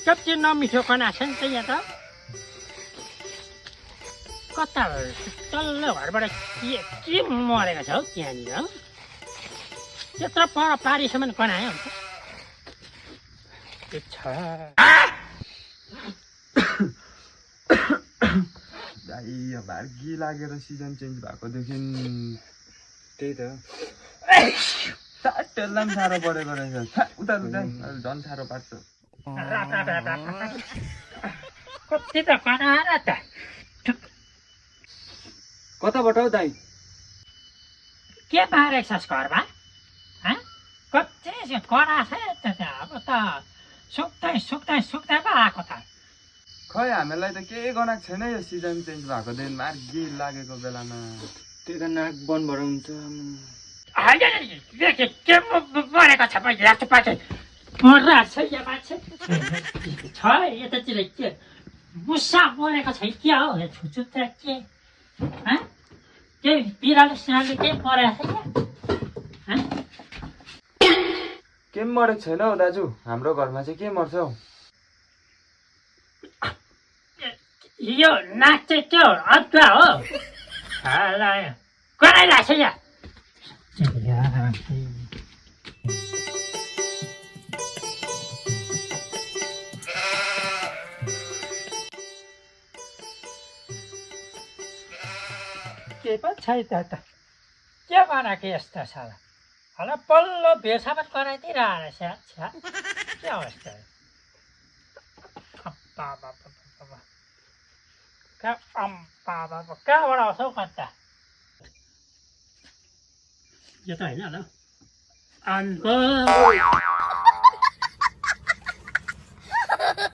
कति नमिठो कनाछ नि त यहाँ त कता तल्लो घरबाट के मरेको छ हौ त्यहाँनिर त्यत्रो पर पारीसम्म कनायो दाइ अब भार्गी लागेर सिजन चेन्ज भएकोदेखि त्यही त टेल्दा पनि साह्रो परेको रहेछ उता झन् साह्रो पार्छ कति त कनाएर त कताबाट हौ दाइ के पारेको छस् घरमा कति कडा छ अब त सुक्दै सुक्दै सुक्दै पो आएको त खै हामीलाई त केही गनाएको छैन यो सिजन चेन्ज भएको दिन मार्गी लागेको बेलामा त्यही त नाक बनबाट हुन्छ के मरेको छ पहिला पछि मर्रहेको छ यहाँ मान्छे छ यतातिर के मुसा मरेको छ के हो छुचुत्र के केही बिरालो सिरालो केही मरेको छ के मरेको छैन हौ दाजु हाम्रो घरमा चाहिँ के मर्छ हौ यो नाक चाहिँ के हो अदुवा हो कराइरहेको छ यहाँ के पो छैन त के बनाएको यस्तो छ होला पल्लो भेषामा कराइदिइरहेको रहेछ के अवस्था कहाँबाट आउँछ हौ कता यो त होइन होला अन्त